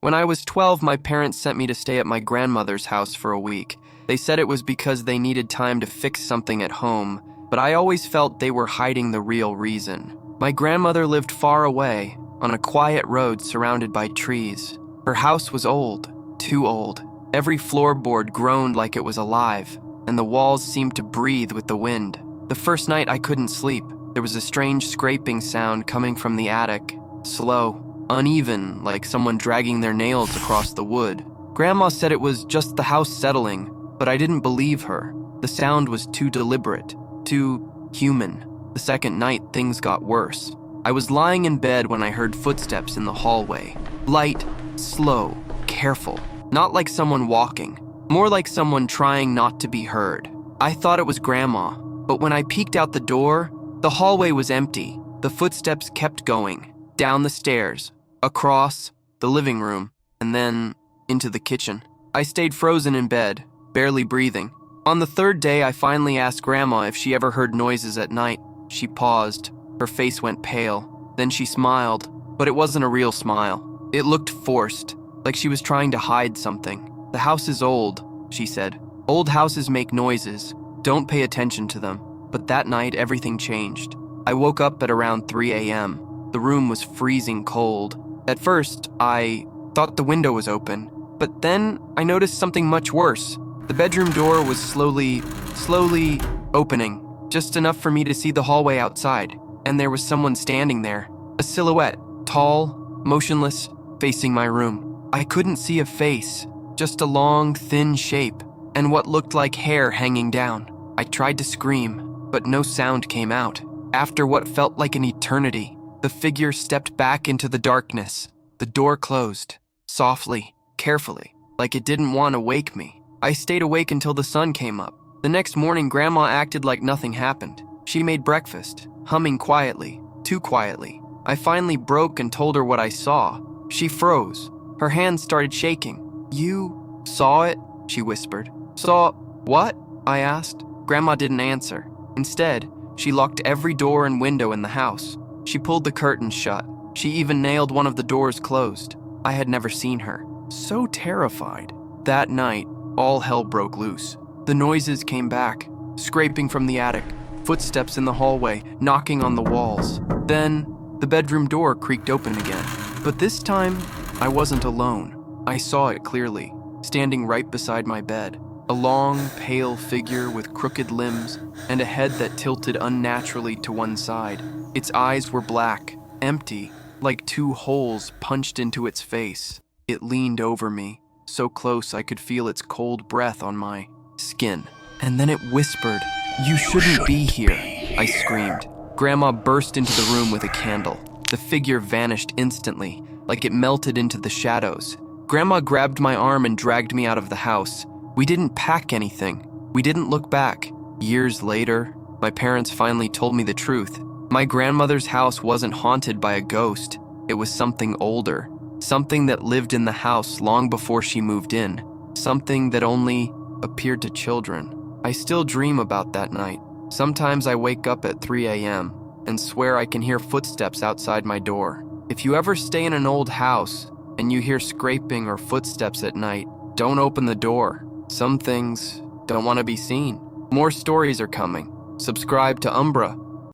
When I was 12, my parents sent me to stay at my grandmother's house for a week. They said it was because they needed time to fix something at home, but I always felt they were hiding the real reason. My grandmother lived far away, on a quiet road surrounded by trees. Her house was old, too old. Every floorboard groaned like it was alive, and the walls seemed to breathe with the wind. The first night I couldn't sleep. There was a strange scraping sound coming from the attic, slow, uneven, like someone dragging their nails across the wood. Grandma said it was just the house settling, but I didn't believe her. The sound was too deliberate, too human. The second night, things got worse. I was lying in bed when I heard footsteps in the hallway. Light, slow, careful. Not like someone walking, more like someone trying not to be heard. I thought it was Grandma, but when I peeked out the door, the hallway was empty. The footsteps kept going, down the stairs, across the living room, and then into the kitchen. I stayed frozen in bed, barely breathing. On the third day, I finally asked Grandma if she ever heard noises at night. She paused. Her face went pale. Then she smiled, but it wasn't a real smile. It looked forced, like she was trying to hide something. "The house is old," she said. "Old houses make noises. Don't pay attention to them." But that night, everything changed. I woke up at around 3 a.m. The room was freezing cold. At first, I thought the window was open, but then I noticed something much worse. The bedroom door was slowly opening, just enough for me to see the hallway outside, and there was someone standing there, a silhouette, tall, motionless, facing my room. I couldn't see a face, just a long, thin shape, and what looked like hair hanging down. I tried to scream, but no sound came out. After what felt like an eternity, the figure stepped back into the darkness. The door closed, softly, carefully, like it didn't want to wake me. I stayed awake until the sun came up. The next morning, Grandma acted like nothing happened. She made breakfast, humming quietly, too quietly. I finally broke and told her what I saw. She froze. Her hands started shaking. "You saw it?" she whispered. "Saw what?" I asked. Grandma didn't answer. Instead, she locked every door and window in the house. She pulled the curtains shut. She even nailed one of the doors closed. I had never seen her so terrified. That night, all hell broke loose. The noises came back, scraping from the attic, footsteps in the hallway, knocking on the walls. Then, the bedroom door creaked open again. But this time, I wasn't alone. I saw it clearly, standing right beside my bed. A long, pale figure with crooked limbs and a head that tilted unnaturally to one side. Its eyes were black, empty, like two holes punched into its face. It leaned over me, so close I could feel its cold breath on my skin. And then it whispered, "You shouldn't be here," I screamed. Grandma burst into the room with a candle. The figure vanished instantly, like it melted into the shadows. Grandma grabbed my arm and dragged me out of the house. We didn't pack anything. We didn't look back. Years later, my parents finally told me the truth. My grandmother's house wasn't haunted by a ghost. It was something older. Something that lived in the house long before she moved in. Something that only appeared to children. I still dream about that night. Sometimes I wake up at 3 a.m. and swear I can hear footsteps outside my door. If you ever stay in an old house and you hear scraping or footsteps at night, don't open the door. Some things don't want to be seen. More stories are coming. Subscribe to Umbra